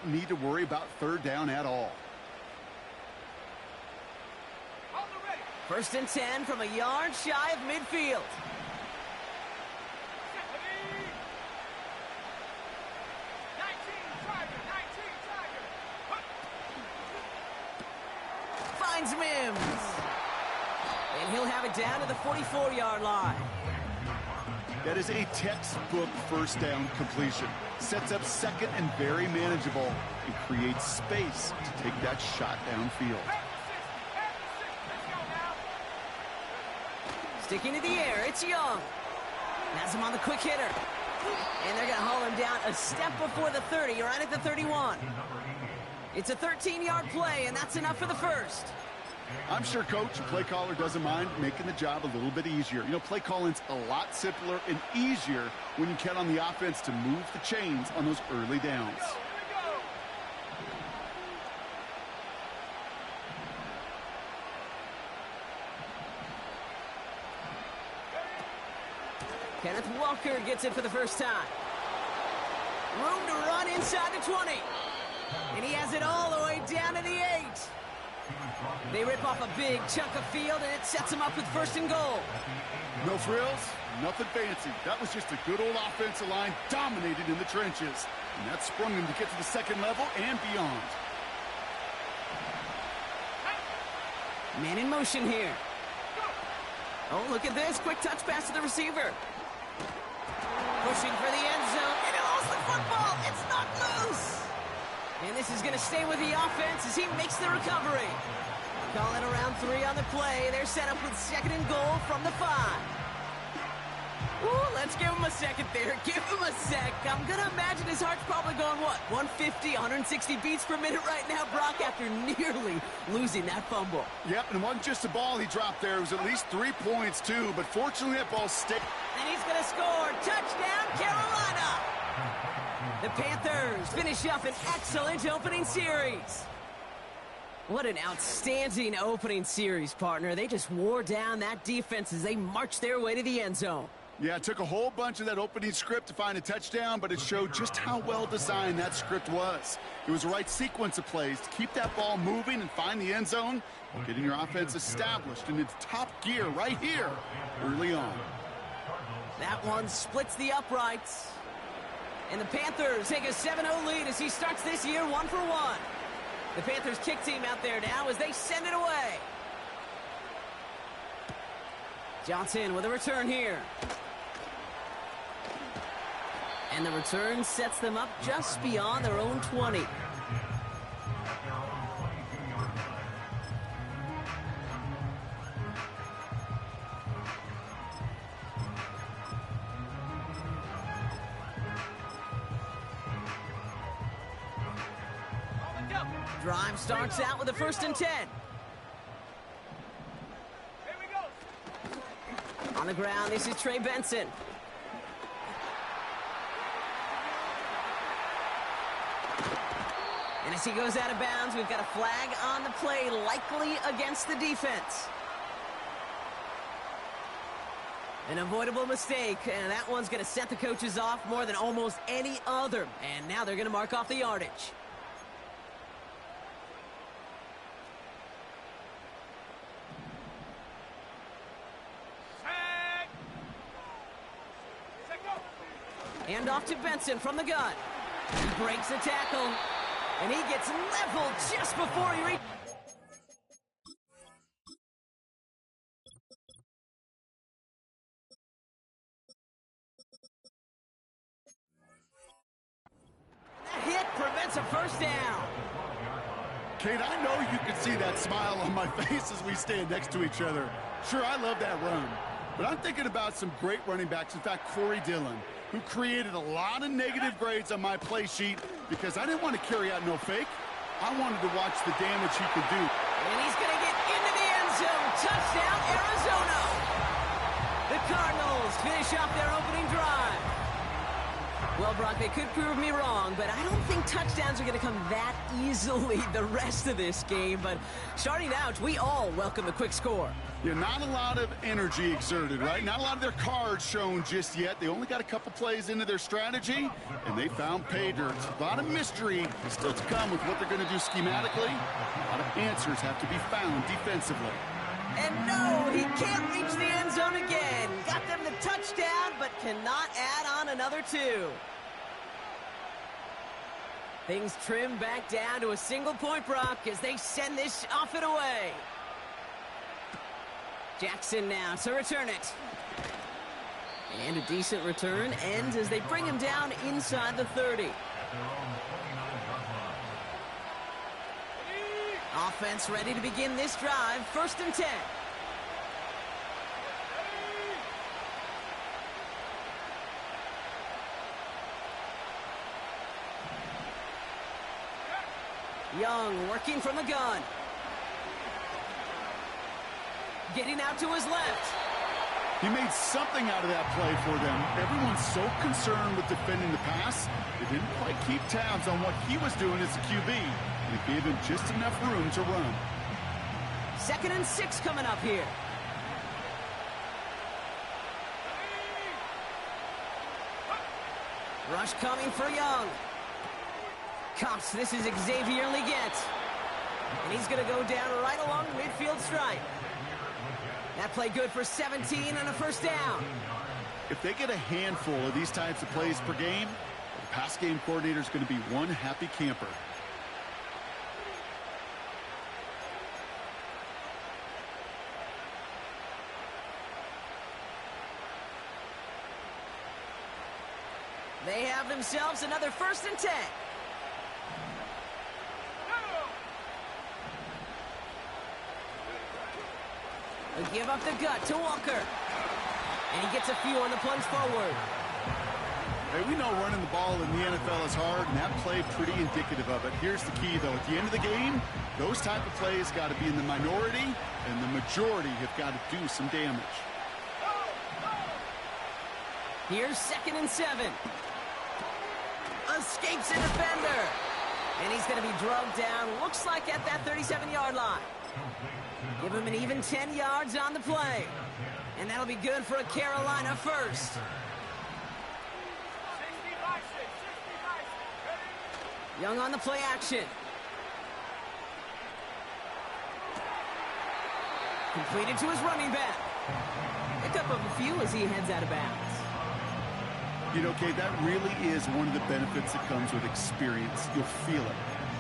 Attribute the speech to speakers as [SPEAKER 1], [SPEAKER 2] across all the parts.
[SPEAKER 1] don't need to worry about third down at all.
[SPEAKER 2] First and 10 from a yard shy of midfield. Finds Mims. And he'll have it down to the 44-yard line.
[SPEAKER 1] That is a textbook first down completion. Sets up second and very manageable and creates space to take that shot downfield.
[SPEAKER 2] Sticking to the air, it's Young. Has him on the quick hitter. And they're going to haul him down a step before the 30, right at the 31. It's a 13-yard play, and that's enough for the first.
[SPEAKER 1] I'm sure coach and play caller doesn't mind making the job a little bit easier. You know, play calling's a lot simpler and easier when you count on the offense to move the chains on those early downs.
[SPEAKER 2] Kenneth Walker gets it for the first time. Room to run inside the 20. And he has it all the way down to the 8. They rip off a big chunk of field, and it sets them up with first and goal.
[SPEAKER 1] No frills, nothing fancy. That was just a good old offensive line dominated in the trenches. And that sprung them to get to the second level and beyond.
[SPEAKER 2] Man in motion here. Oh, look at this. Quick touch pass to the receiver. Pushing for the end zone, and he lost the football. It's not loose. And this is going to stay with the offense as he makes the recovery. Calling around 3 on the play. They're set up with second and goal from the 5. Ooh, let's give him a second there. Give him a sec. I'm going to imagine his heart's probably going, what, 150, 160 beats per minute right now, Brock, after nearly losing that fumble.
[SPEAKER 1] Yep, and it wasn't just a ball he dropped there. It was at least 3 points, too. But fortunately, that ball stayed.
[SPEAKER 2] And he's going to score. Touchdown, Carolina. The Panthers finish up an excellent opening series. What an outstanding opening series, partner. They just wore down that defense as they marched their way to the end zone.
[SPEAKER 1] Yeah, it took a whole bunch of that opening script to find a touchdown, but it showed just how well designed that script was. It was the right sequence of plays to keep that ball moving and find the end zone, while getting your offense established in its top gear right here early on.
[SPEAKER 2] That one splits the uprights. And the Panthers take a 7-0 lead as he starts this year 1-for-1. The Panthers kick team out there now as they send it away. Johnson with a return here. And the return sets them up just beyond their own 20. Drive starts out with a first and 10. On the ground, this is Trey Benson. And as he goes out of bounds, we've got a flag on the play, likely against the defense. An avoidable mistake, and that one's going to set the coaches off more than almost any other. And now they're going to mark off the yardage. Hand off to Benson from the gun. He breaks the tackle, and he gets leveled just before he reaches. That hit prevents a first down.
[SPEAKER 1] Kate, I know you can see that smile on my face as we stand next to each other. Sure, I love that run, but I'm thinking about some great running backs. In fact, Corey Dillon, who created a lot of negative grades on my play sheet because I didn't want to carry out no fake. I wanted to watch the damage he could do.
[SPEAKER 2] And he's going to get into the end zone. Touchdown, Arizona. The Cardinals finish off their opening drive. Well, Brock, they could prove me wrong, but I don't think touchdowns are going to come that easily the rest of this game. But starting out, we all welcome the quick score.
[SPEAKER 1] Yeah, not a lot of energy exerted, right? Not a lot of their cards shown just yet. They only got a couple plays into their strategy, and they found pay dirt. A lot of mystery still to come with what they're going to do schematically. A lot of answers have to be found defensively.
[SPEAKER 2] And no, he can't reach the end zone again. Got them the touchdown, but cannot add on another two. Things trim back down to a single point, Brock, as they send this off and away. Jackson now to return it. And a decent return ends as they bring him down inside the 30. Offense ready to begin this drive. 1st and 10. Young working from the gun. Getting out to his left.
[SPEAKER 1] He made something out of that play for them. Everyone's so concerned with defending the pass, they didn't quite keep tabs on what he was doing as a QB. And it gave him just enough room to run.
[SPEAKER 2] 2nd and 6 coming up here. Rush coming for Young. Cops, this is Xavier Leggett. And he's going to go down right along the midfield stripe. That play good for 17 and a 1st down.
[SPEAKER 1] If they get a handful of these types of plays per game, the pass game coordinator is going to be one happy camper.
[SPEAKER 2] They have themselves another 1st and 10. They give up the gut to Walker. And he gets a few on the plunge forward.
[SPEAKER 1] Hey, we know running the ball in the NFL is hard, and that play pretty indicative of it. Here's the key, though. At the end of the game, those type of plays got to be in the minority, and the majority have got to do some damage.
[SPEAKER 2] Here's 2nd and 7. Escapes a defender. And he's going to be drugged down, looks like at that 37-yard line. Give him an even 10 yards on the play. And that'll be good for a Carolina 1st. Young on the play action. Completed to his running back. Pick up of a few as he heads out of bounds.
[SPEAKER 1] You know, Kate, that really is one of the benefits that comes with experience. You'll feel it.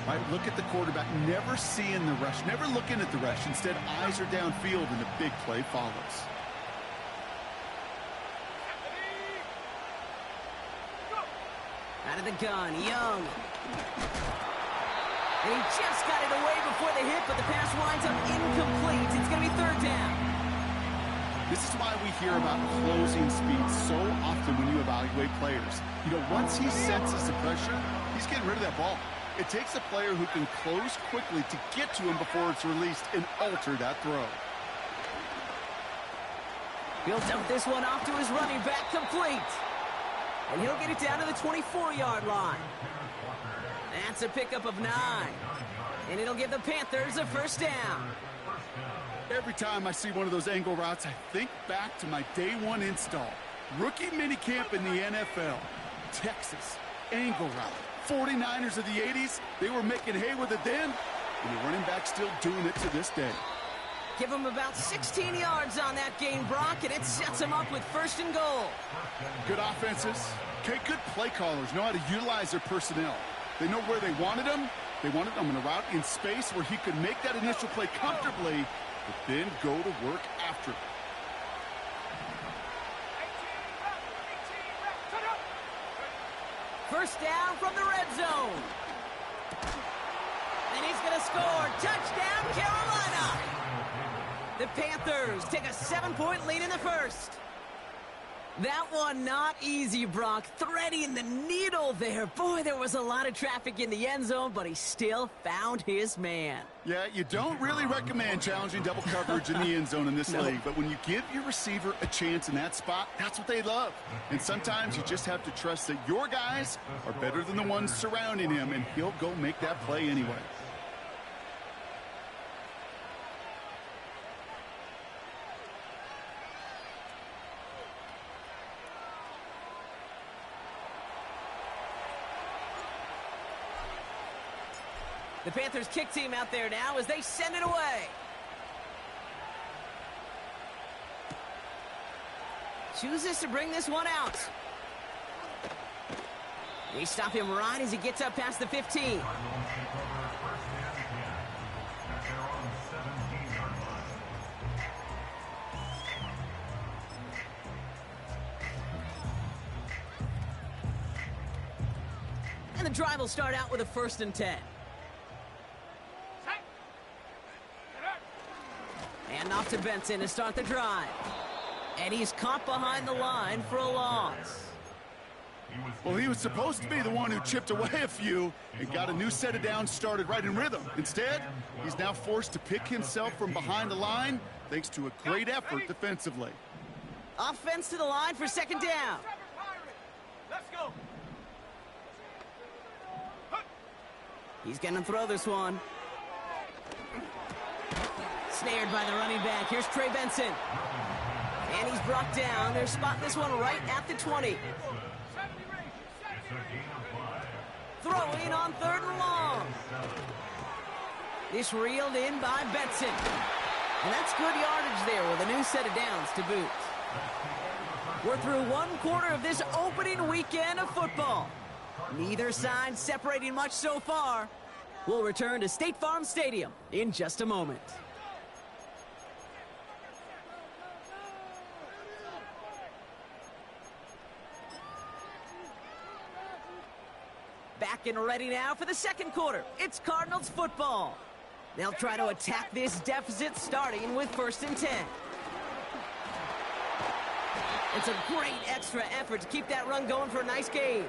[SPEAKER 1] Right? Look at the quarterback, never seeing the rush, never looking at the rush. Instead, eyes are downfield, and the big play follows.
[SPEAKER 2] Out of the gun, Young. And he just got it away before the hit, but the pass winds up incomplete. It's going to be 3rd down.
[SPEAKER 1] This is why we hear about closing speed so often when you evaluate players. You know, once he senses the pressure, he's getting rid of that ball. It takes a player who can close quickly to get to him before it's released and alter that throw.
[SPEAKER 2] He'll dump this one off to his running back, complete. And he'll get it down to the 24-yard line. That's a pickup of 9. And it'll give the Panthers a 1st down.
[SPEAKER 1] Every time I see one of those angle routes, I think back to my day 1 install. Rookie minicamp in the NFL. Texas, angle route. 49ers of the 80s, they were making hay with it then, and the running back still doing it to this day.
[SPEAKER 2] Give him about 16 yards on that gain, Brock, and it sets him up with 1st and goal.
[SPEAKER 1] Good offenses. Okay, good play callers know how to utilize their personnel. They know where they wanted him. They wanted him in a route in space where he could make that initial play comfortably, but then go to work after it.
[SPEAKER 2] First down from the red zone. And he's going to score. Touchdown, Carolina. The Panthers take a 7-point lead in the 1st. That one not easy, Brock. Threading the needle there. Boy, there was a lot of traffic in the end zone, but he still found his man.
[SPEAKER 1] Yeah, you don't really recommend challenging double coverage in the end zone in this league, but when you give your receiver a chance in that spot, that's what they love. And sometimes you just have to trust that your guys are better than the ones surrounding him, and he'll go make that play anyway.
[SPEAKER 2] The Panthers kick team out there now as they send it away. Chooses to bring this one out. They stop him right as he gets up past the 15. And the drive will start out with a 1st and 10. And off to Benson to start the drive. And he's caught behind the line for a loss.
[SPEAKER 1] Well, he was supposed to be the one who chipped away a few and got a new set of downs started right in rhythm. Instead, he's now forced to pick himself from behind the line thanks to a great effort defensively.
[SPEAKER 2] Offense to the line for 2nd down.
[SPEAKER 3] Let's go.
[SPEAKER 2] He's going to throw this one. Snared by the running back. Here's Trey Benson. And he's brought down. They're spotting this one right at the 20. Throwing on 3rd and long. This reeled in by Benson. And that's good yardage there with a new set of downs to boot. We're through 1 quarter of this opening weekend of football. Neither side separating much so far. We'll return to State Farm Stadium in just a moment. Back and ready now for the 2nd quarter. It's Cardinals football. They'll try to attack this deficit starting with 1st and 10. It's a great extra effort to keep that run going for a nice gain.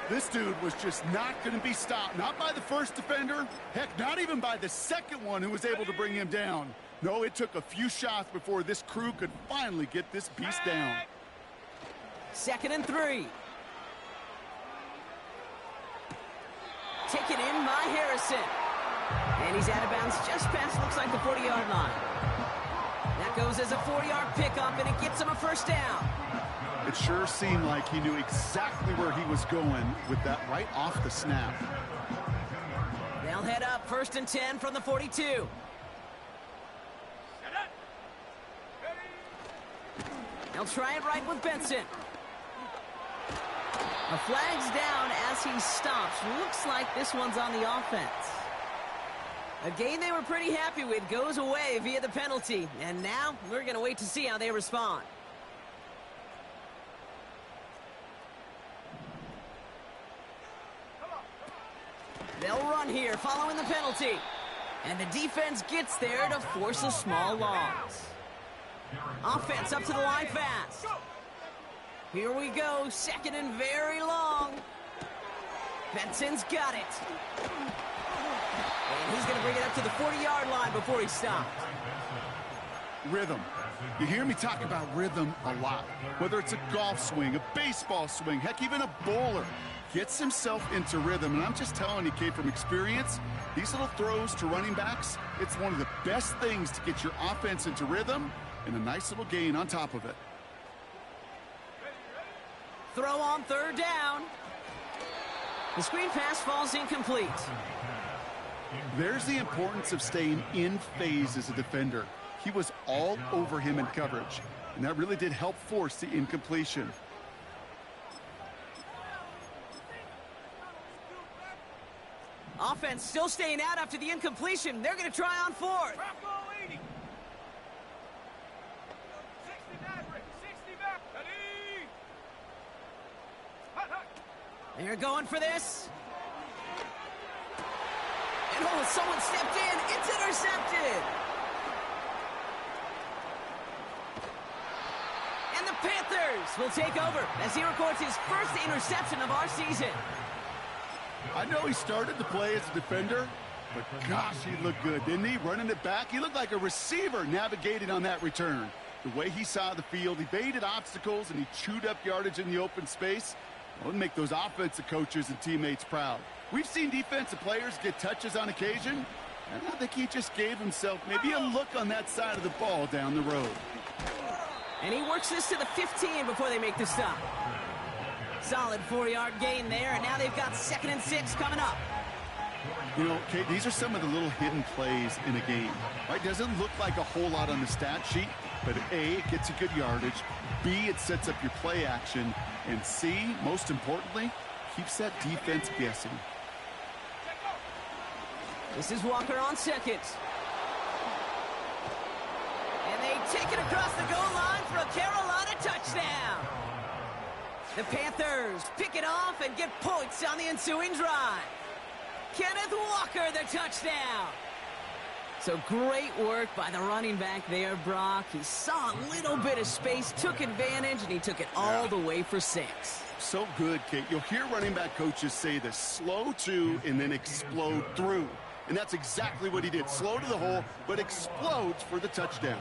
[SPEAKER 1] This dude was just not going to be stopped. Not by the first defender. Heck, not even by the second one who was able to bring him down. No, it took a few shots before this crew could finally get this beast down.
[SPEAKER 2] 2nd and 3. Taken in by Harrison. And he's out of bounds just past, looks like, the 40-yard line. That goes as a 4-yard pickup, and it gets him a 1st down.
[SPEAKER 1] It sure seemed like he knew exactly where he was going with that right off the snap.
[SPEAKER 2] They'll head up 1st and 10 from the 42. They'll try it right with Benson. A flag's down as he stops. Looks like this one's on the offense. A game they were pretty happy with goes away via the penalty. And now we're going to wait to see how they respond. They'll run here following the penalty. And the defense gets there to force a small loss. Offense up to the line fast. Here we go, 2nd and very long. Benson's got it. And he's going to bring it up to the 40-yard line before he stopped.
[SPEAKER 1] Rhythm. You hear me talk about rhythm a lot. Whether it's a golf swing, a baseball swing, heck, even a bowler gets himself into rhythm. And I'm just telling you, kid, from experience, these little throws to running backs, it's one of the best things to get your offense into rhythm and a nice little gain on top of it.
[SPEAKER 2] Throw on 3rd down. The screen pass falls incomplete.
[SPEAKER 1] There's the importance of staying in phase as a defender. He was all over him in coverage, and that really did help force the incompletion.
[SPEAKER 2] Offense still staying out after the incompletion. They're going to try on 4th. They're going for this. And oh, someone stepped in. It's intercepted. And the Panthers Chase will take over as he records his first interception of our season.
[SPEAKER 1] I know he started the play as a defender, but gosh, he looked good, didn't he? Running it back, he looked like a receiver navigating on that return. The way he saw the field, he baited obstacles, and he chewed up yardage in the open space. Well, it'll make those offensive coaches and teammates proud. We've seen defensive players get touches on occasion, and I think he just gave himself maybe a look on that side of the ball down the road.
[SPEAKER 2] And he works this to the 15 before they make the stop. Solid 4-yard gain there, and now they've got 2nd and 6 coming up.
[SPEAKER 1] You know, Kate, these are some of the little hidden plays in a game. Right? Doesn't look like a whole lot on the stat sheet, but A, it gets you good yardage. B, it sets up your play action. And C, most importantly, keeps that defense guessing.
[SPEAKER 2] This is Walker on 2nd. And they take it across the goal line for a Carolina touchdown. The Panthers pick it off and get points on the ensuing drive. Kenneth Walker, the touchdown. So great work by the running back there, Brock. He saw a little bit of space, took advantage, and he took it all the way for 6.
[SPEAKER 1] So good, Kate. You'll hear running back coaches say this: slow to and then explode through. And that's exactly what he did. Slow to the hole, but explodes for the touchdown.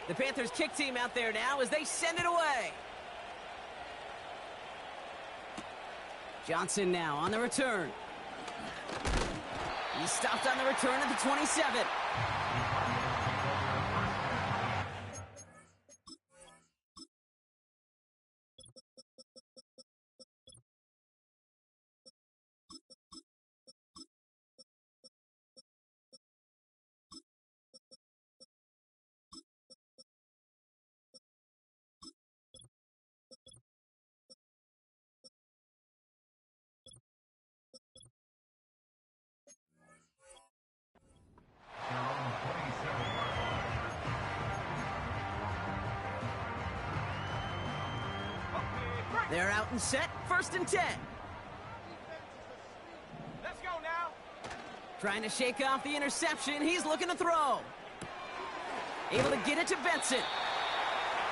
[SPEAKER 2] The Panthers kick team out there now as they send it away. Johnson now on the return. He stopped on the return at the 27. They're out and set, 1st and 10.
[SPEAKER 3] Let's go now.
[SPEAKER 2] Trying to shake off the interception. He's looking to throw. Able to get it to Benson.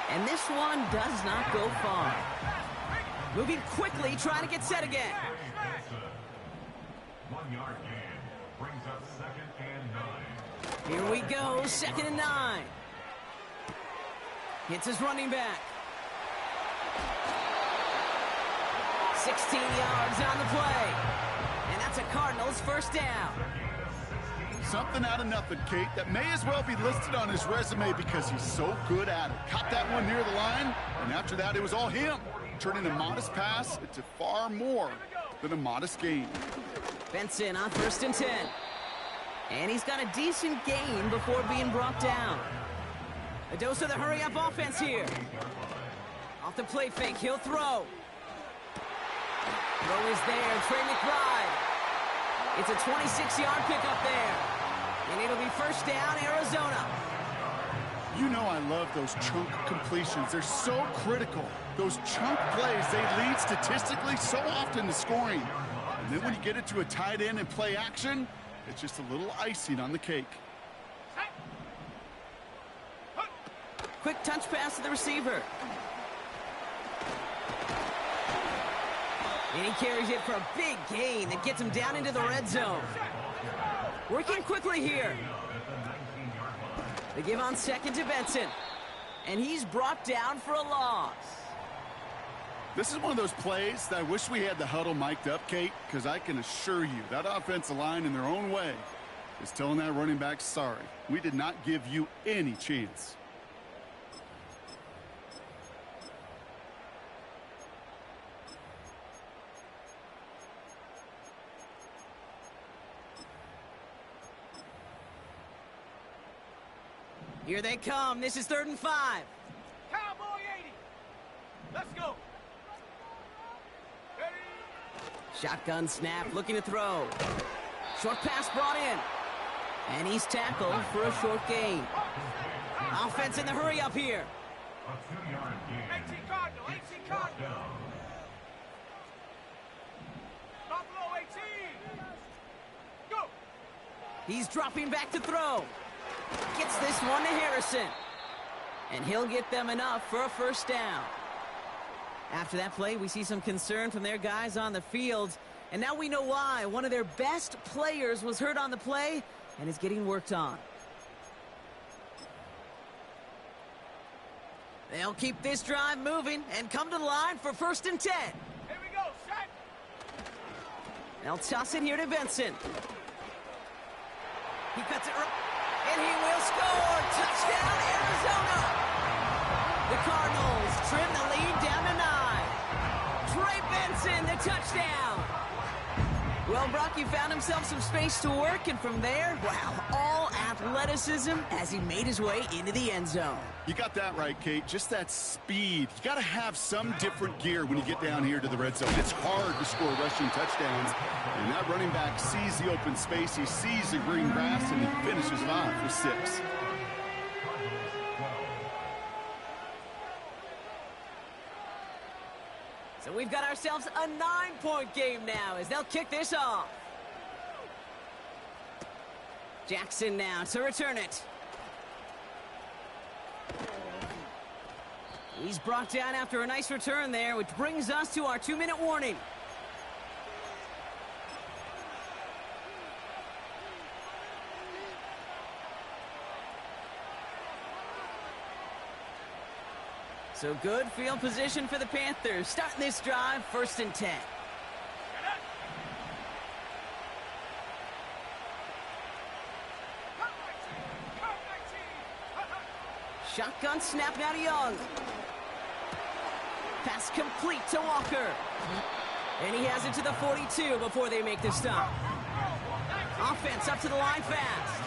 [SPEAKER 2] And this one does not go far. Moving quickly, trying to get set again.
[SPEAKER 4] 1-yard gain brings up 2nd and 9.
[SPEAKER 2] Here we go, 2nd and 9. Hits his running back. 16 yards on the play. And that's a Cardinals 1st down.
[SPEAKER 1] Something out of nothing, Kate, that may as well be listed on his resume because he's so good at it. Caught that one near the line, and after that, it was all him, turning a modest pass into far more than a modest gain.
[SPEAKER 2] Benson on 1st and 10. And he's got a decent gain before being brought down. A dose of the hurry-up offense here. Off the play fake, he'll throw. Throw is there, Trey McBride. It's a 26-yard pickup there. And it'll be 1st down, Arizona.
[SPEAKER 1] You know I love those chunk completions. They're so critical. Those chunk plays, they lead statistically so often to scoring. And then when you get it to a tight end and play action, it's just a little icing on the cake.
[SPEAKER 2] Quick touch pass to the receiver. And he carries it for a big gain that gets him down into the red zone. Working quickly here. They give on 2nd to Benson. And he's brought down for a loss.
[SPEAKER 1] This is one of those plays that I wish we had the huddle mic'd up, Kate, because I can assure you that offensive line in their own way is telling that running back, sorry, we did not give you any chance.
[SPEAKER 2] Here they come. This is 3rd and 5.
[SPEAKER 3] Cowboy 80. Let's go. Ready?
[SPEAKER 2] Shotgun snap, looking to throw. Short pass brought in. And he's tackled for a short gain. Offense in the hurry up here.
[SPEAKER 4] A 2-yard gain.
[SPEAKER 3] 18 Cardinal, 18 Cardinal. Buffalo 18. Go.
[SPEAKER 2] He's dropping back to throw. Gets this one to Harrison. And he'll get them enough for a first down. After that play, we see some concern from their guys on the field. And now we know why. One of their best players was hurt on the play and is getting worked on. They'll keep this drive moving and come to the line for 1st and 10.
[SPEAKER 3] Here we go, set.
[SPEAKER 2] They'll toss it here to Benson. He cuts it, and he will score. Touchdown, Arizona. The Cardinals trim the lead down to 9. Trey Benson, the touchdown. Well, Brock, he found himself some space to work, and from there, wow, all athleticism as he made his way into the end zone.
[SPEAKER 1] You got that right, Kate. Just that speed. You got to have some different gear when you get down here to the red zone. It's hard to score rushing touchdowns. And that running back sees the open space, he sees the green grass, and he finishes it off with 6.
[SPEAKER 2] So we've got ourselves a 9-point game now as they'll kick this off. Jackson now to return it. He's brought down after a nice return there, which brings us to our 2-minute warning. So good field position for the Panthers. Starting this drive, 1st and 10. Shotgun snap now to Young. Pass complete to Walker. And he has it to the 42 before they make the stop. Offense up to the line fast.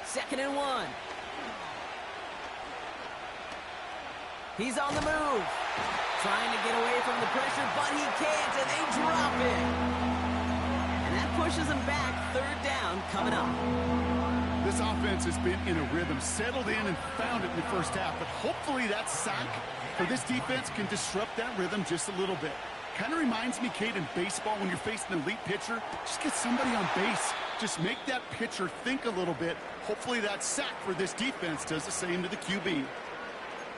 [SPEAKER 2] Second and 1. He's on the move. Trying to get away from the pressure, but he can't, and they drop it. And that pushes him back. 3rd down coming up.
[SPEAKER 1] This offense has been in a rhythm, settled in and found it in the first half. But hopefully that sack for this defense can disrupt that rhythm just a little bit. Kind of reminds me, Kate, in baseball when you're facing an elite pitcher, just get somebody on base. Just make that pitcher think a little bit. Hopefully that sack for this defense does the same to the QB.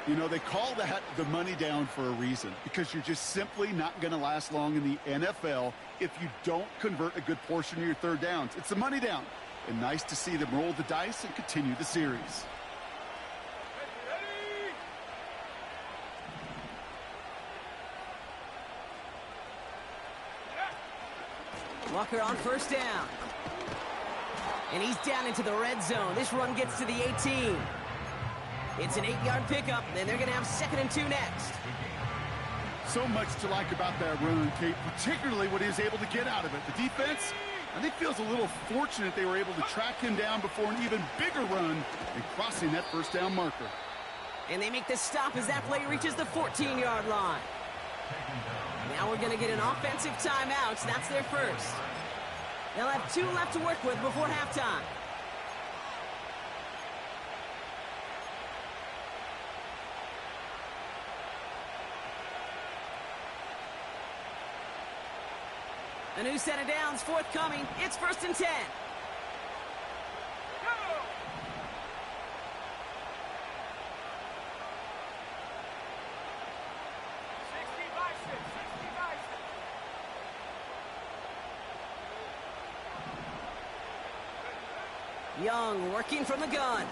[SPEAKER 1] You know, they call that the money down for a reason, because you're just simply not going to last long in the NFL if you don't convert a good portion of your 3rd downs. It's the money down. And nice to see them roll the dice and continue the series.
[SPEAKER 2] Walker on 1st down. And he's down into the red zone. This run gets to the 18. It's an 8-yard pickup, and they're going to have 2nd and 2 next.
[SPEAKER 1] So much to like about that run, Kate, particularly what he was able to get out of it. The defense, I think, feels a little fortunate they were able to track him down before an even bigger run and crossing that 1st down marker.
[SPEAKER 2] And they make the stop as that play reaches the 14-yard line. Now we're going to get an offensive timeout. That's their first. They'll have 2 left to work with before halftime. A new set of downs forthcoming. It's 1st and 10. Young working from the gun.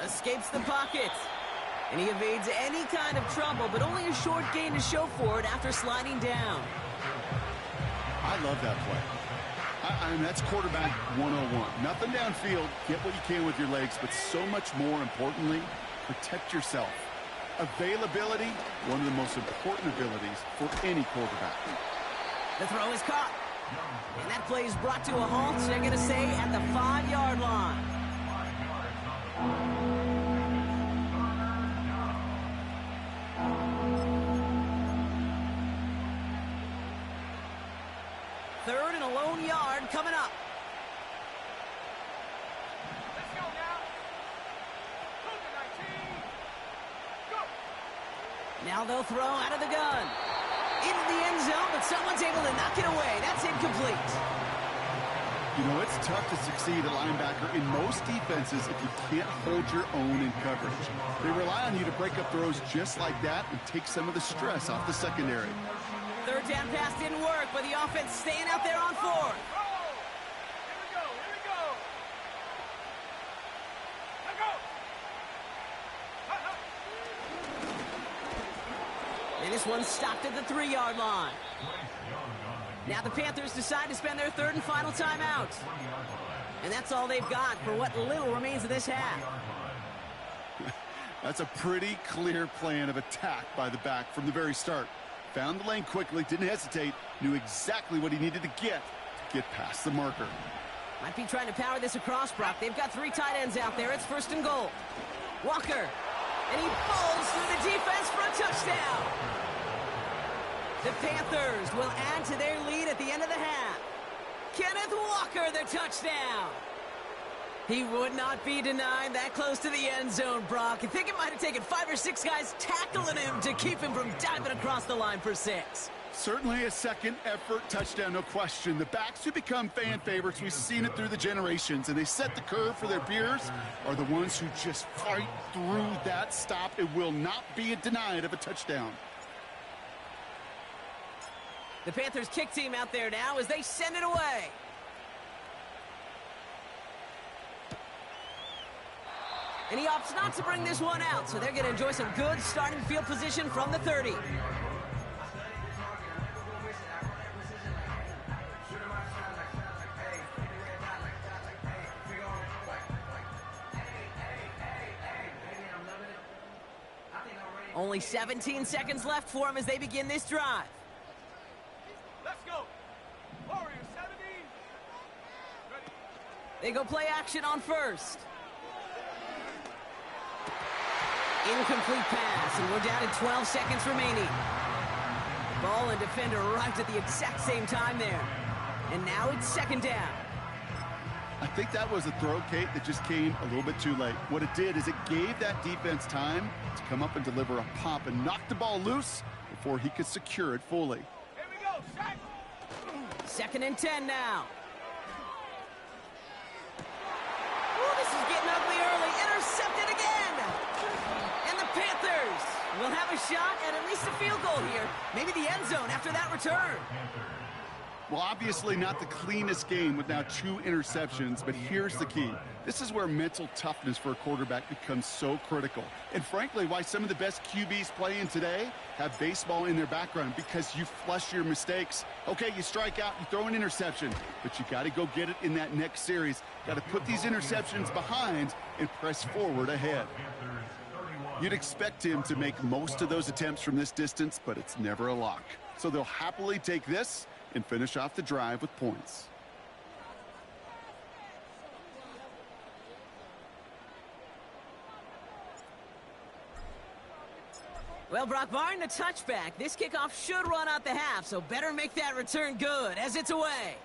[SPEAKER 2] Escapes the pocket. And he evades any kind of trouble, but only a short gain to show for it after sliding down.
[SPEAKER 1] I love that play. I mean, that's quarterback 101. Nothing downfield. Get what you can with your legs, but so much more importantly, protect yourself. Availability, one of the most important abilities for any quarterback.
[SPEAKER 2] The throw is caught. And that play is brought to a halt, so they're going to say at the 5-yard line. Third and a lone yard coming up.
[SPEAKER 3] Let's go now. Go to 19. Go.
[SPEAKER 2] Now they'll throw out of the gun. into the end zone, but someone's able to knock it away. That's incomplete.
[SPEAKER 1] You know, it's tough to succeed at linebacker in most defenses if you can't hold your own in coverage. They rely on you to break up throws just like that and take some of the stress off the secondary.
[SPEAKER 2] Third down pass didn't work, but the offense staying out there on fourth.
[SPEAKER 3] Here we go. Let go.
[SPEAKER 2] And this one stopped at the 3-yard line. Now the Panthers decide to spend their third and final timeout. And that's all they've got for what little remains of this half.
[SPEAKER 1] That's a pretty clear plan of attack by the back from the very start. Found the lane quickly, didn't hesitate, knew exactly what he needed to get past the marker.
[SPEAKER 2] Might be trying to power this across, Brock. They've got 3 tight ends out there. It's first and goal. Walker. And he bowls through the defense for a touchdown. The Panthers will add to their lead at the end of the half. Kenneth Walker, the touchdown. He would not be denied that close to the end zone, Brock. I think it might have taken 5 or 6 guys tackling him to keep him from diving across the line for 6.
[SPEAKER 1] Certainly a second effort touchdown, no question. The backs who become fan favorites, we've seen it through the generations, and they set the curve for their peers, are the ones who just fight through that stop. It will not be denied of a touchdown.
[SPEAKER 2] The Panthers kick team out there now as they send it away. And he opts not to bring this one out, so they're going to enjoy some good starting field position from the 30. Only 17 seconds left for him as they begin this drive.
[SPEAKER 3] Let's go. Warriors 70. Ready.
[SPEAKER 2] They go play action on first. Incomplete pass, and we're down to 12 seconds remaining. Ball and defender arrived at the exact same time there. And now it's second down.
[SPEAKER 1] I think that was a throw, Kate, that just came a little bit too late. What it did is it gave that defense time to come up and deliver a pop and knock the ball loose before he could secure it fully.
[SPEAKER 3] Here we go. Shot.
[SPEAKER 2] Second and 10 now. Ooh, this is getting ugly early. Intercepted again. And the Panthers will have a shot at least a field goal here. Maybe the end zone after that return.
[SPEAKER 1] Well, obviously not the cleanest game with now 2 interceptions, but here's the key. This is where mental toughness for a quarterback becomes so critical. And frankly, why some of the best QBs playing today have baseball in their background, because you flush your mistakes. Okay, you strike out, you throw an interception, but you got to go get it in that next series. Got to put these interceptions behind and press forward ahead. You'd expect him to make most of those attempts from this distance, but it's never a lock. So they'll happily take this and finish off the drive with points.
[SPEAKER 2] Well, Brock, barring the touchback, this kickoff should run out the half, so better make that return good as it's away.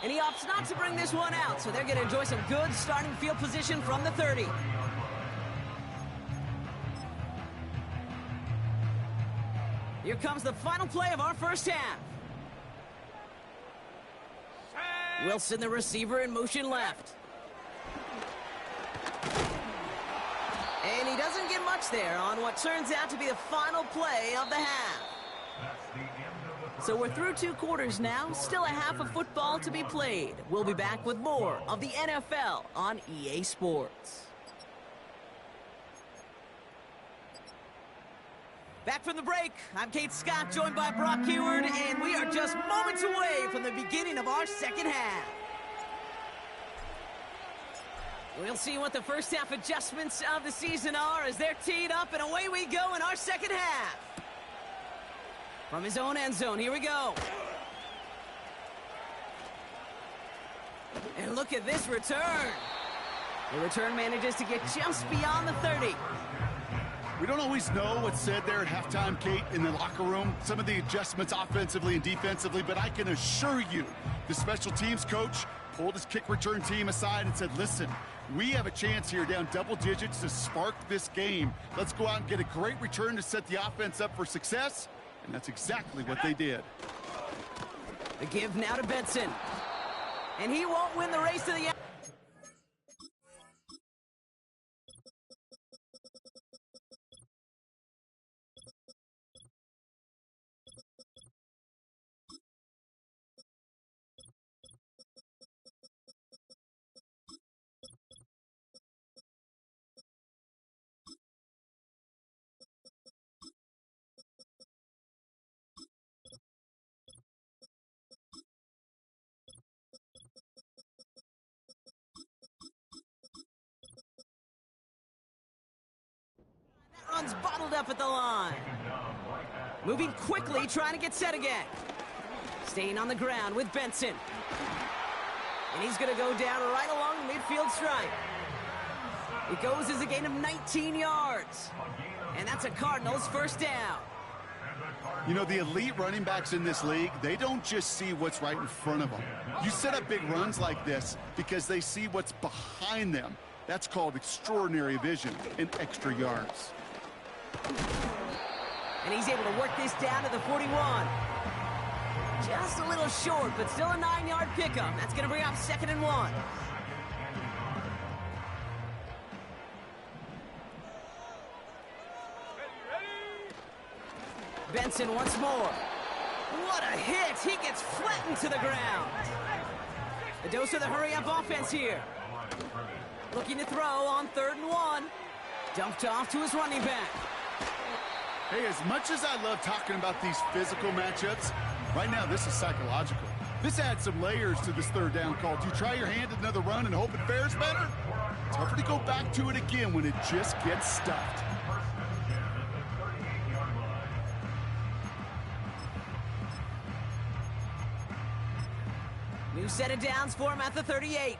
[SPEAKER 2] And he opts not to bring this one out, so they're going to enjoy some good starting field position from the 30. Here comes the final play of our first half. Wilson, the receiver, in motion left. And he doesn't get much there on what turns out to be the final play of the half. So we're through 2 quarters now, still a half of football to be played. We'll be back with more of the NFL on EA Sports. Back from the break, I'm Kate Scott, joined by Brock Heward, and we are just moments away from the beginning of our second half. We'll see what the first half adjustments of the season are as they're teed up, and away we go in our second half. From his own end zone, here we go. And look at this return. The return manages to get just beyond the 30.
[SPEAKER 1] We don't always know what's said there at halftime, Kate, in the locker room, some of the adjustments offensively and defensively, but I can assure you the special teams coach pulled his kick return team aside and said, listen, we have a chance here down double digits to spark this game. Let's go out and get a great return to set the offense up for success. And that's exactly what they did.
[SPEAKER 2] The give now to Benson. And he won't win the race to the end. Runs bottled up at the line. Moving quickly, trying to get set again. Staying on the ground with Benson. And he's going to go down right along the midfield stripe. It goes as a gain of 19 yards. And that's a Cardinals first down.
[SPEAKER 1] You know, the elite running backs in this league, they don't just see what's right in front of them. You set up big runs like this because they see what's behind them. That's called extraordinary vision and extra yards.
[SPEAKER 2] And he's able to work this down to the 41. Just a little short, but still a 9-yard pickup. That's going to bring up 2nd and 1. Benson once more. What a hit! He gets flattened to the ground. A dose of the hurry-up offense here. Looking to throw on 3rd and 1. Dumped off to his running back.
[SPEAKER 1] Hey, as much as I love talking about these physical matchups, right now this is psychological. This adds some layers to this 3rd down call. Do you try your hand at another run and hope it fares better? Tougher to go back to it again when it just gets stuffed.
[SPEAKER 2] New set of downs for him at the 38.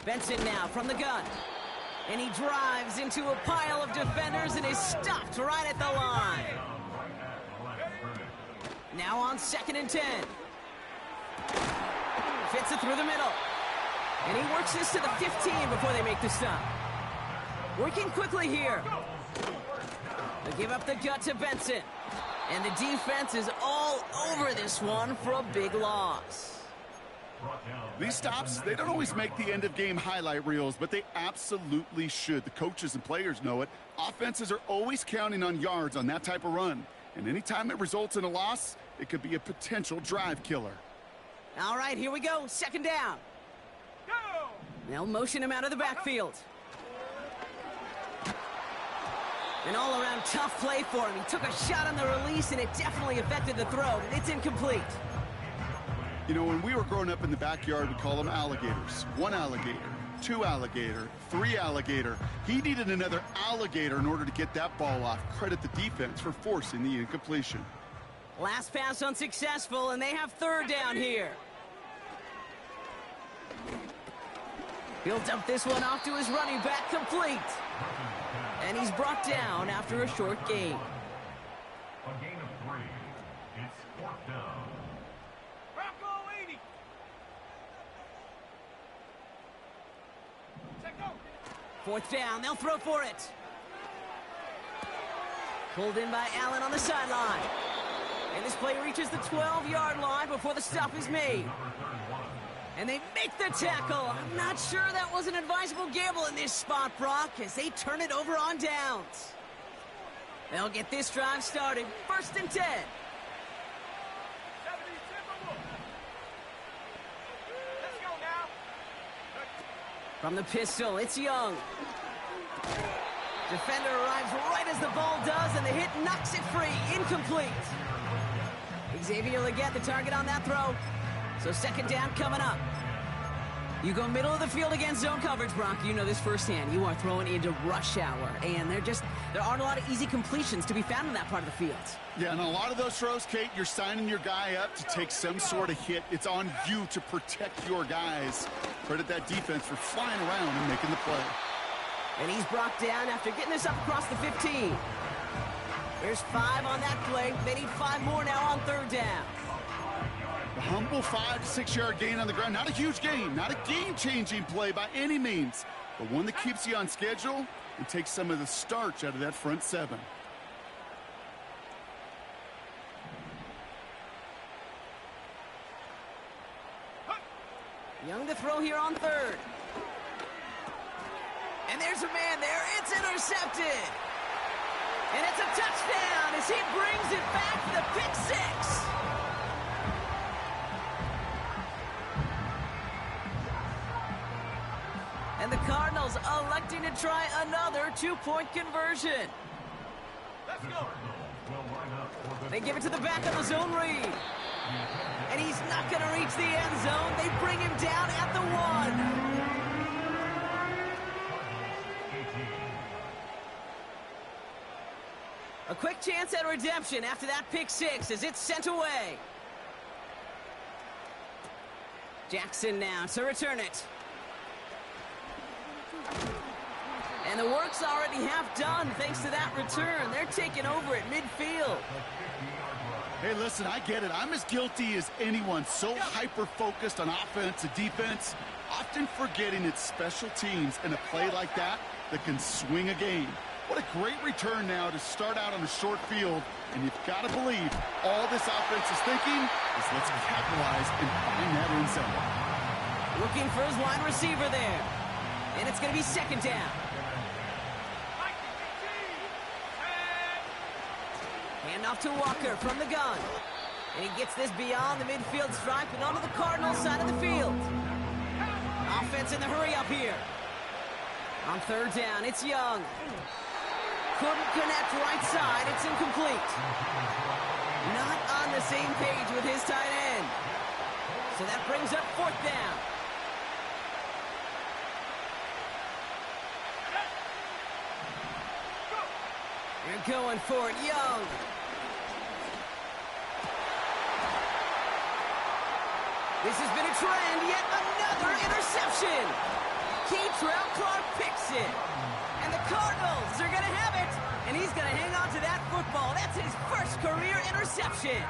[SPEAKER 2] Benson now from the gun. And he drives into a pile of defenders and is stopped right at the line. Now on 2nd and 10. Fits it through the middle. And he works this to the 15 before they make the stop. Working quickly here. They give up the gut to Benson. And the defense is all over this one for a big loss.
[SPEAKER 1] These stops, they don't always make the end-of-game highlight reels, but they absolutely should. The coaches and players know it. Offenses are always counting on yards on that type of run. And anytime it results in a loss, it could be a potential drive killer.
[SPEAKER 2] All right, here we go. 2nd down. They'll motion him out of the backfield. An all-around tough play for him. He took a shot on the release, and it definitely affected the throw, but it's incomplete.
[SPEAKER 1] You know, when we were growing up in the backyard, we call them alligators. 1 alligator, 2 alligator, 3 alligator. He needed another alligator in order to get that ball off. Credit the defense for forcing the incompletion.
[SPEAKER 2] Last pass unsuccessful, and they have 3rd down here. He'll dump this one off to his running back, complete. And he's brought down after a short gain.
[SPEAKER 4] A gain of 3. It's 4th down.
[SPEAKER 3] Bronco 80. Check go.
[SPEAKER 2] 4th down, they'll throw for it. Pulled in by Allen on the sideline. And this play reaches the 12-yard line before the stop is made. And they make the tackle. I'm not sure that was an advisable gamble in this spot, Brock, as they turn it over on downs. They'll get this drive started. 1st and 10.
[SPEAKER 3] Let's go now.
[SPEAKER 2] From the pistol, it's Young. Defender arrives right as the ball does, and the hit knocks it free. Incomplete. Xavier Legette, the target on that throw. So 2nd down coming up. You go middle of the field against zone coverage, Brock. You know this firsthand. You are throwing into rush hour, and there aren't a lot of easy completions to be found in that part of the field.
[SPEAKER 1] Yeah, and a lot of those throws, Kate, you're signing your guy up to take some sort of hit. It's on you to protect your guys. Credit that defense for flying around and making the play.
[SPEAKER 2] And he's brought down after getting this up across the 15. There's 5 on that play. They need 5 more now on 3rd down.
[SPEAKER 1] comfortable 5 to 6 yard gain on the ground. Not a huge gain, not a game-changing play by any means, but one that keeps you on schedule and takes some of the starch out of that front seven.
[SPEAKER 2] Young to throw here on third. And there's a man there. It's intercepted. And it's a touchdown as he brings it back for the pick six. And the Cardinals electing to try another two-point conversion.
[SPEAKER 3] Let's go.
[SPEAKER 2] They give it to the back of the zone read. And he's not going to reach the end zone. They bring him down at the 1. A quick chance at redemption after that pick six as it's sent away. Jackson now to return it. And the work's already half done thanks to that return. They're taking over at midfield.
[SPEAKER 1] Hey, listen, I get it. I'm as guilty as anyone. So hyper-focused on offense and defense, often forgetting it's special teams in a play like that can swing a game. What a great return now to start out on a short field. And you've got to believe all this offense is thinking is let's capitalize and find that end zone.
[SPEAKER 2] Looking for his wide receiver there. And it's going to be second down. Handoff to Walker from the gun. And he gets this beyond the midfield stripe and onto the Cardinals side of the field. Offense in the hurry up here. On third down, it's Young. Couldn't connect right side. It's incomplete. Not on the same page with his tight end. So that brings up fourth down. They're going for it, Young. This has been a trend, yet another interception. Keytrell Clark picks it. And the Cardinals are going to have it. And he's going to hang on to that football. That's his first career interception.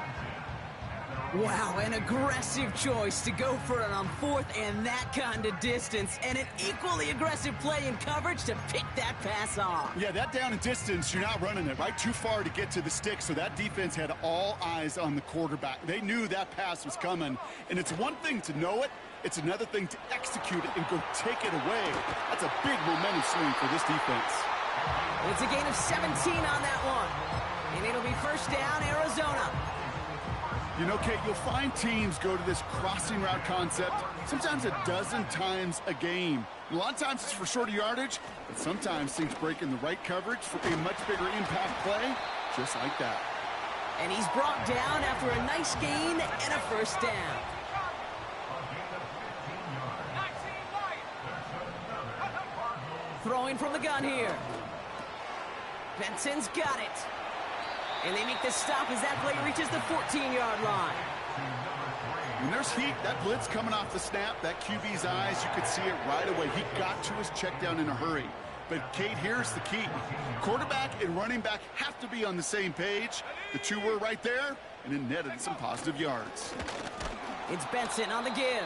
[SPEAKER 2] Wow, an aggressive choice to go for it on fourth and that kind of distance. And an equally aggressive play in coverage to pick that pass off.
[SPEAKER 1] Yeah, that down and distance, you're not running it, right? Too far to get to the stick, so that defense had all eyes on the quarterback. They knew that pass was coming. And it's one thing to know it. It's another thing to execute it and go take it away. That's a big momentum swing for this defense.
[SPEAKER 2] It's a gain of 17 on that one. And it'll be first down, Arizona.
[SPEAKER 1] You know, Kate, you'll find teams go to this crossing route concept sometimes a dozen times a game. A lot of times it's for shorter yardage, but sometimes things break in the right coverage for a much bigger impact play, just like that.
[SPEAKER 2] And he's brought down after a nice gain and a first down. Throwing from the gun here. Benson's got it. And they make the stop as that play reaches the 14-yard line.
[SPEAKER 1] When there's heat, that blitz coming off the snap, that QB's eyes, you could see it right away. He got to his check down in a hurry. But, Kate, here's the key. Quarterback and running back have to be on the same page. The two were right there, and it netted some positive yards.
[SPEAKER 2] It's Benson on the give.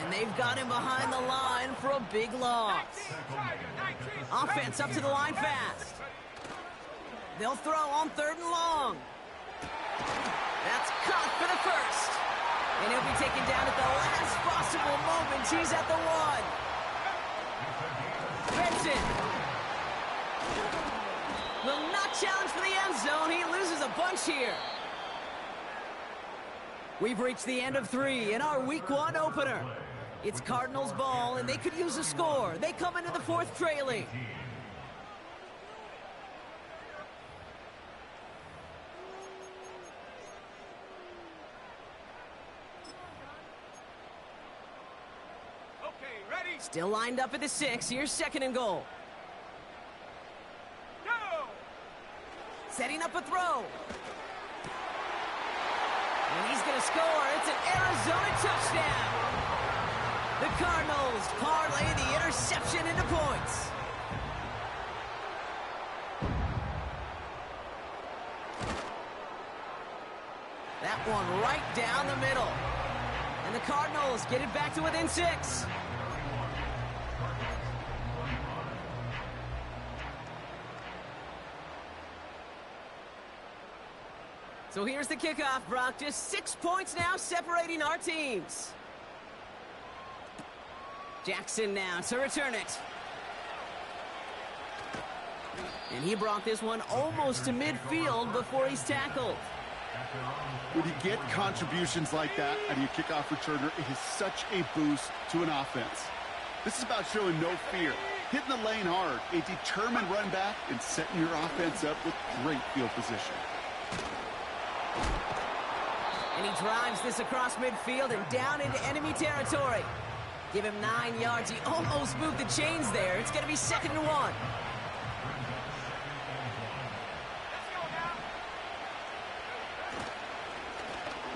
[SPEAKER 2] And they've got him behind the line for a big loss. Offense up to the line fast. They'll throw on third and long. That's caught for the first. And he'll be taken down at the last possible moment. He's at the 1. Benson will not challenge for the end zone. He loses a bunch here. We've reached the end of 3 in our Week 1 opener. It's Cardinals ball, and they could use a score. They come into the fourth trailing.
[SPEAKER 3] Okay, ready?
[SPEAKER 2] Still lined up at the 6. Here's second and goal.
[SPEAKER 3] Go!
[SPEAKER 2] Setting up a throw. And he's going to score. It's an Arizona touchdown. The Cardinals parlay the interception into points. That one right down the middle. And the Cardinals get it back to within 6. So here's the kickoff, Brock. Just 6 points now separating our teams. Jackson now to return it. And he brought this one almost to midfield before he's tackled.
[SPEAKER 1] When you get contributions like that out of your kickoff returner, it is such a boost to an offense. This is about showing no fear, hitting the lane hard, a determined run back, and setting your offense up with great field position.
[SPEAKER 2] And he drives this across midfield and down into enemy territory. Give him 9 yards. He almost moved the chains there. It's going to be 2nd and 1.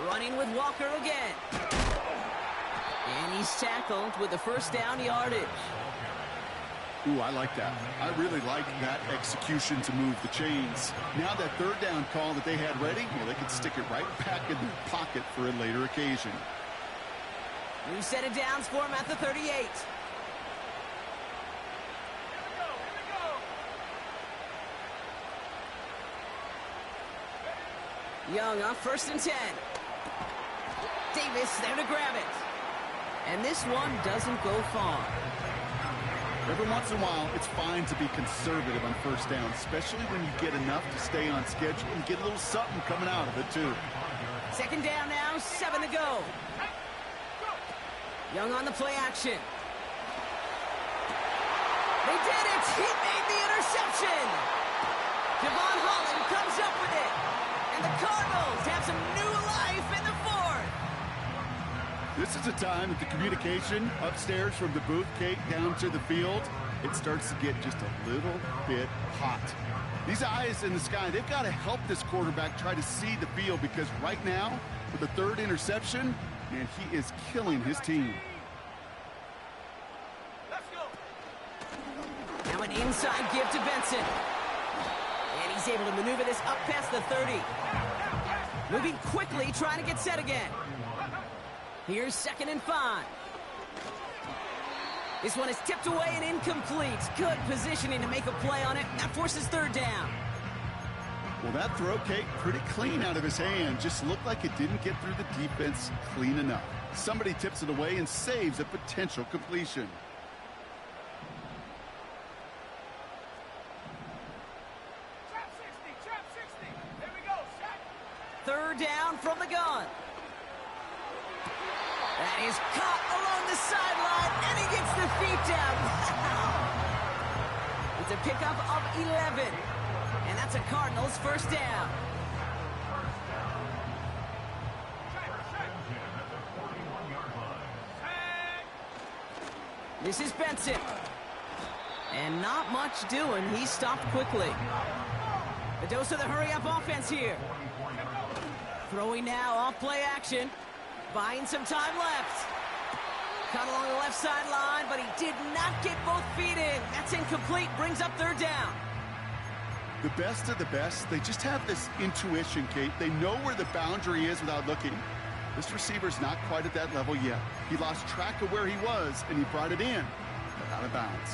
[SPEAKER 2] Running with Walker again. And he's tackled with the first down yardage.
[SPEAKER 1] Ooh, I like that. I really like that execution to move the chains. Now that 3rd down call that they had ready, well, they could stick it right back in their pocket for a later occasion.
[SPEAKER 2] New set of downs for him at the 38. Young on 1st and 10. Davis there to grab it. And this one doesn't go far.
[SPEAKER 1] Every once in a while, it's fine to be conservative on 1st down, especially when you get enough to stay on schedule and get a little something coming out of it, too.
[SPEAKER 2] 2nd down now, 7 to go. Young on the play action. They did it! He made the interception! Javon Holland comes up with it. And the Cardinals have some new life in the 4th.
[SPEAKER 1] This is a time that the communication upstairs from the booth, Kate, down to the field, it starts to get just a little bit hot. These eyes in the sky, they've got to help this quarterback try to see the field, because right now, with the 3rd interception, and he is killing his team.
[SPEAKER 3] Let's go.
[SPEAKER 2] Now an inside give to Benson. And he's able to maneuver this up past the 30. Moving quickly, trying to get set again. Here's 2nd and 5. This one is tipped away and incomplete. Good positioning to make a play on it. That forces 3rd down.
[SPEAKER 1] Well, that throw, Kate, pretty clean out of his hand. Just looked like it didn't get through the defense clean enough. Somebody tips it away and saves a potential completion.
[SPEAKER 3] Trap 60. There we go. Shot.
[SPEAKER 2] 3rd down from the gun. That is caught along the sideline, and he gets the feet down. Wow! It's a pickup of 11, and that's a Cardinals 1st down. This is Benson. And not much doing. He stopped quickly. A dose of the hurry-up offense here. Throwing now off play action. Buying some time left. Caught along the left sideline, but he did not get both feet in. That's incomplete. Brings up 3rd down.
[SPEAKER 1] The best of the best, they just have this intuition, Kate. They know where the boundary is without looking. This receiver's not quite at that level yet. He lost track of where he was, and he brought it in, but out of bounds.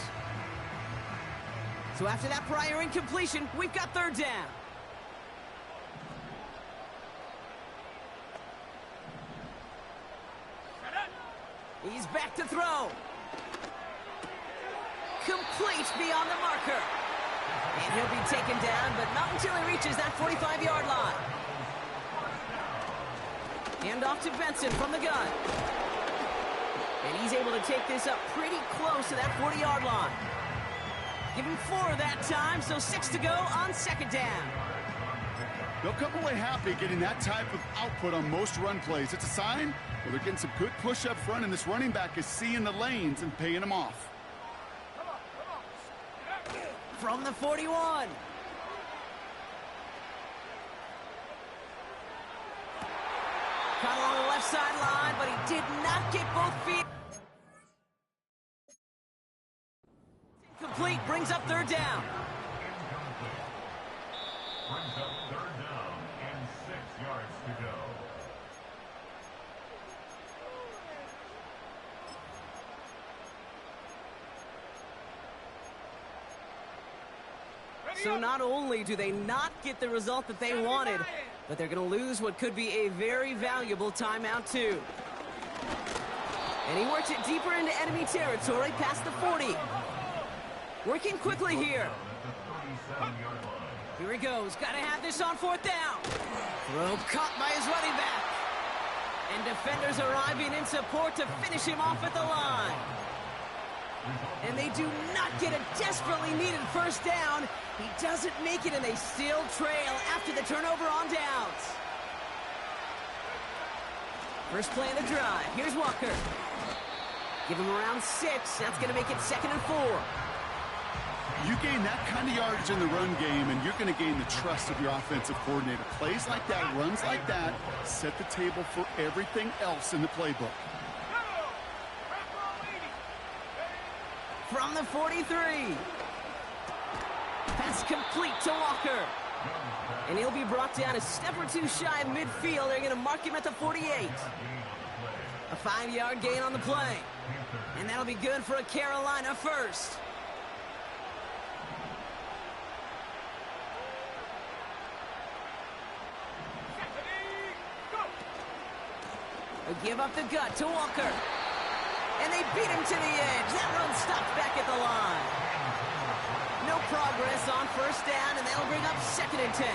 [SPEAKER 2] So after that prior incompletion, we've got 3rd down. He's back to throw. Complete beyond the marker. And he'll be taken down, but not until he reaches that 45-yard line. Hand off to Benson from the gun. And he's able to take this up pretty close to that 40-yard line. Give him 4 that time, so 6 to go on 2nd down.
[SPEAKER 1] They'll come away happy getting that type of output on most run plays. It's a sign where they're getting some good push up front, and this running back is seeing the lanes and paying them off.
[SPEAKER 2] From the 41. Caught along the left sideline, but he did not get both feet. Complete, brings up 3rd down.
[SPEAKER 4] Brings up 3rd down and 6 yards to go.
[SPEAKER 2] So not only do they not get the result that they wanted, but they're going to lose what could be a very valuable timeout too. And he works it deeper into enemy territory past the 40. Working quickly here. Here he goes. Got to have this on fourth down. Throw caught by his running back. And defenders arriving in support to finish him off at the line. And they do not get a desperately needed first down. He doesn't make it, and they still trail after the turnover on downs. First play of the drive. Here's Walker. Give him around 6. That's going to make it 2nd and 4.
[SPEAKER 1] You gain that kind of yardage in the run game, and you're going to gain the trust of your offensive coordinator. Plays like that, runs like that, set the table for everything else in the playbook.
[SPEAKER 2] From the 43. Pass complete to Walker. And he'll be brought down a step or two shy of midfield. They're going to mark him at the 48. A 5-yard gain on the play. And that'll be good for a Carolina first. They give up the gut to Walker. And they beat him to the edge. That run stopped back at the line. No progress on first down, and that'll bring up 2nd and 10.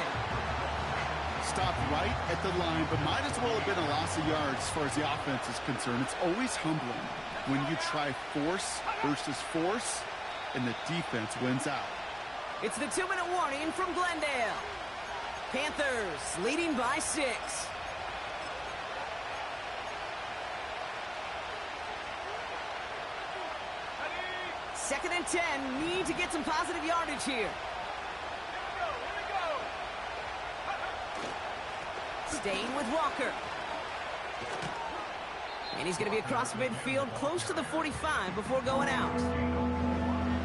[SPEAKER 1] Stopped right at the line, but might as well have been a loss of yards as far as the offense is concerned. It's always humbling when you try force versus force, and the defense wins out.
[SPEAKER 2] It's the 2-minute warning from Glendale. Panthers leading by 6. 2nd and 10. Need to get some positive yardage here. Staying with Walker. And he's going to be across midfield, close to the 45 before going out.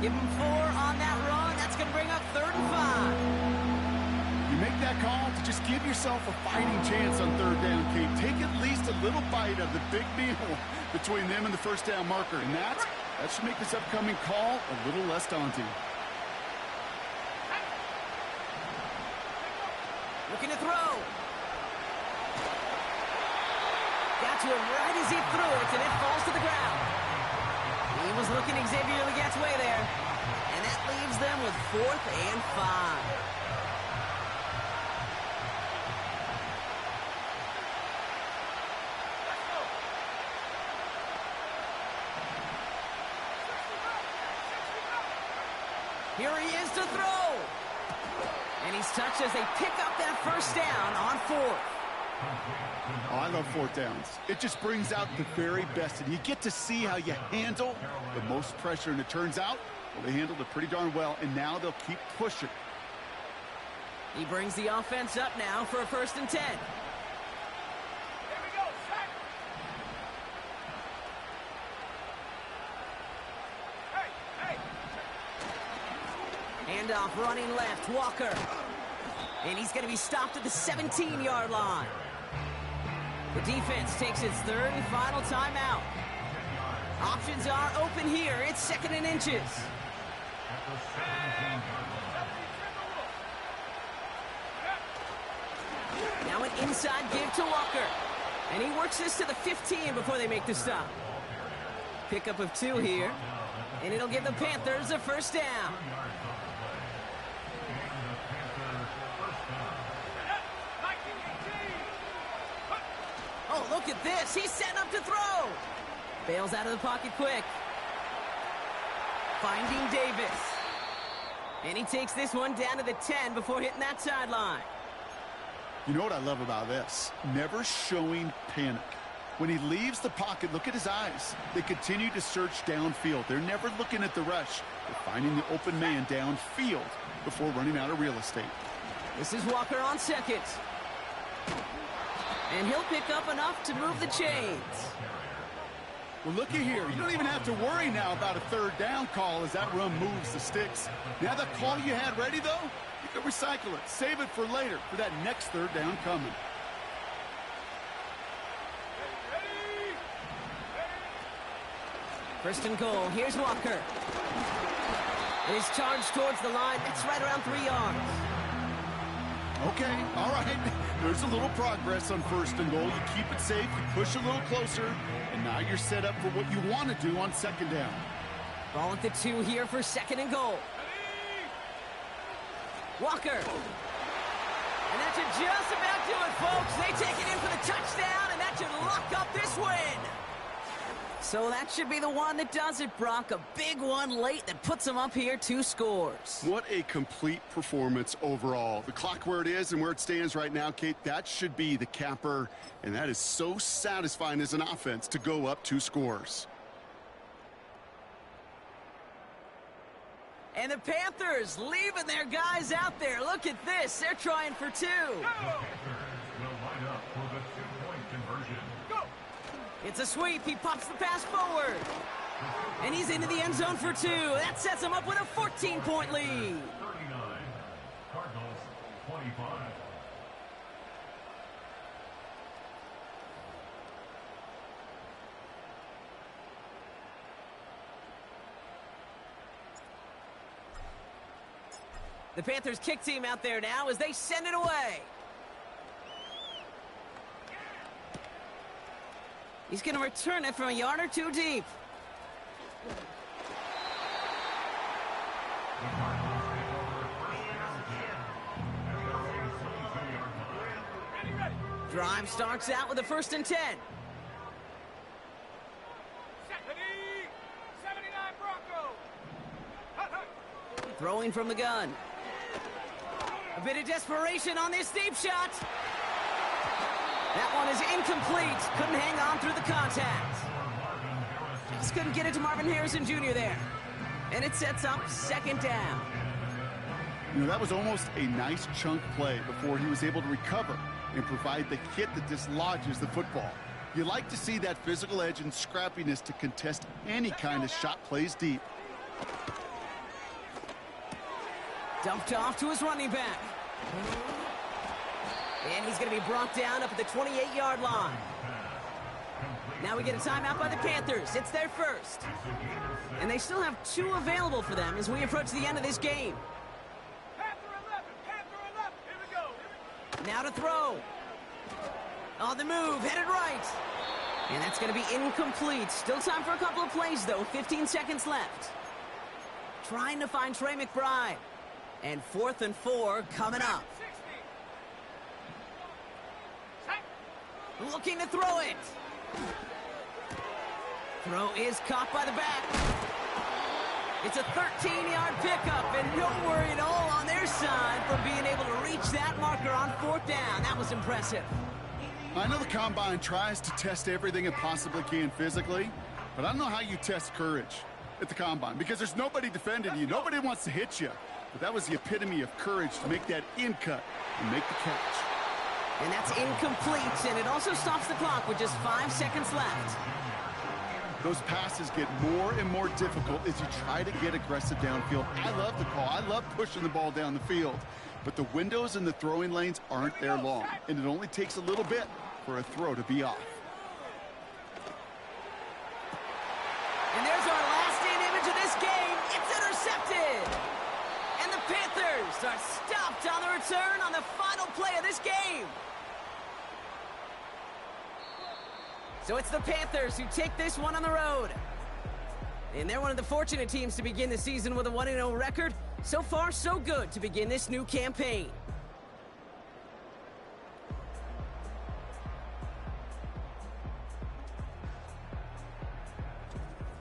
[SPEAKER 2] Give him 4 on that run. That's going to bring up 3rd and 5.
[SPEAKER 1] You make that call to just give yourself a fighting chance on 3rd down, Kate. Take at least a little bite of the big meal between them and the first down marker. And that should make this upcoming call a little less daunting.
[SPEAKER 2] Looking to throw. Got to him right as he threw it, and it falls to the ground. He was looking Xavier Legat's way there. And that leaves them with 4th and 5. Here he is to throw. And he's touched as they pick up that first down on 4th.
[SPEAKER 1] Oh, I love 4th downs. It just brings out the very best, and you get to see how you handle the most pressure, and it turns out, well, they handled it pretty darn well, and now they'll keep pushing.
[SPEAKER 2] He brings the offense up now for a 1st and 10. Handoff running left, Walker. And he's going to be stopped at the 17-yard line. The defense takes its 3rd and final timeout. Options are open here. It's 2nd and inches. Now an inside give to Walker. And he works this to the 15 before they make the stop. Pickup of 2 here. And it'll give the Panthers a first down. Oh, look at this. He's setting up to throw. Bails out of the pocket quick. Finding Davis. And he takes this one down to the 10 before hitting that sideline.
[SPEAKER 1] You know what I love about this? Never showing panic. When he leaves the pocket, look at his eyes. They continue to search downfield. They're never looking at the rush. They're finding the open man downfield before running out of real estate.
[SPEAKER 2] This is Walker on 2nd. And he'll pick up enough to move the chains.
[SPEAKER 1] Well, looky here. You don't even have to worry now about a 3rd down call as that run moves the sticks. Now that call you had ready, though, you can recycle it. Save it for later for that next 3rd down coming.
[SPEAKER 2] First and goal. Here's Walker. And his charge towards the line, that's right around 3 yards.
[SPEAKER 1] Okay, all right. There's a little progress on 1st and goal. You keep it safe, you push a little closer, and now you're set up for what you want to do on 2nd down.
[SPEAKER 2] Ball at the 2 here for 2nd and goal. Walker. And that should just about do it, folks. They take it in for the touchdown, and that should lock up this win. So that should be the one that does it, Brock. A big one late that puts them up here 2 scores.
[SPEAKER 1] What a complete performance overall. The clock where it is and where it stands right now, Kate, that should be the capper. And that is so satisfying as an offense to go up 2 scores.
[SPEAKER 2] And the Panthers leaving their guys out there. Look at this. They're trying for 2.
[SPEAKER 4] The Panthers will line up for the 2-point conversion.
[SPEAKER 3] Go!
[SPEAKER 2] It's a sweep. He pops the pass forward. And he's into the end zone for 2. That sets him up with a 14-point lead.
[SPEAKER 4] 39. Cardinals 25.
[SPEAKER 2] The Panthers kick team out there now as they send it away. He's going to return it from a yard or 2 deep.
[SPEAKER 4] The Cardinals take over 1st down 10 at their own 22-yard line.
[SPEAKER 3] Ready!
[SPEAKER 2] Drive starts out with a 1st and 10.
[SPEAKER 3] Ready! 79 Broncos!
[SPEAKER 2] Throwing from the gun. A bit of desperation on this deep shot. That one is incomplete. Couldn't hang on through the contact. Just couldn't get it to Marvin Harrison Jr. there. And it sets up 2nd down.
[SPEAKER 1] You know, that was almost a nice chunk play before he was able to recover and provide the hit that dislodges the football. You like to see that physical edge and scrappiness to contest any kind of shot plays deep.
[SPEAKER 2] Dumped off to his running back. And he's going to be brought down up at the 28-yard line. Now we get a timeout by the Panthers. It's their 1st. And they still have 2 available for them as we approach the end of this game.
[SPEAKER 3] Panther 11! Panther 11! Here we go!
[SPEAKER 2] Now to throw. On the move, headed right. And that's going to be incomplete. Still time for a couple of plays, though. 15 seconds left. Trying to find Trey McBride. And 4th and 4 coming up.
[SPEAKER 3] 60!
[SPEAKER 2] Looking to throw it. Throw is caught by the back. It's a 13-yard pickup, and no worry at all on their side for being able to reach that marker on 4th down. That was impressive.
[SPEAKER 1] I know the Combine tries to test everything it possibly can physically, but I don't know how you test courage at the Combine because there's nobody defending you. Nobody wants to hit you. But that was the epitome of courage to make that in cut and make the catch.
[SPEAKER 2] And that's incomplete, and it also stops the clock with just 5 seconds left.
[SPEAKER 1] Those passes get more and more difficult as you try to get aggressive downfield. I love the call. I love pushing the ball down the field. But the windows in the throwing lanes aren't there long, and it only takes a little bit for a throw to be off.
[SPEAKER 2] And there's our last-in image of this game. It's intercepted. And the Panthers are stopped on the return on the final play of this game. So it's the Panthers who take this one on the road. And they're one of the fortunate teams to begin the season with a 1-0 record. So far, so good to begin this new campaign.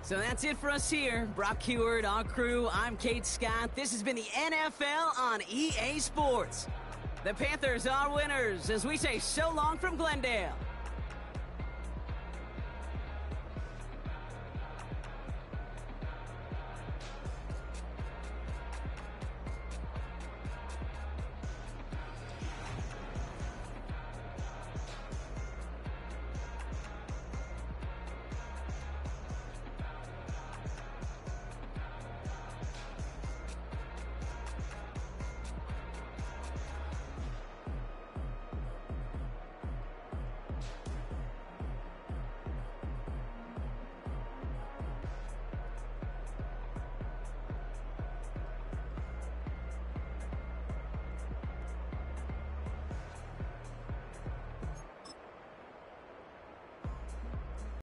[SPEAKER 2] So that's it for us here. Brock Heward, our crew, I'm Kate Scott. This has been the NFL on EA Sports. The Panthers are winners as we say so long from Glendale.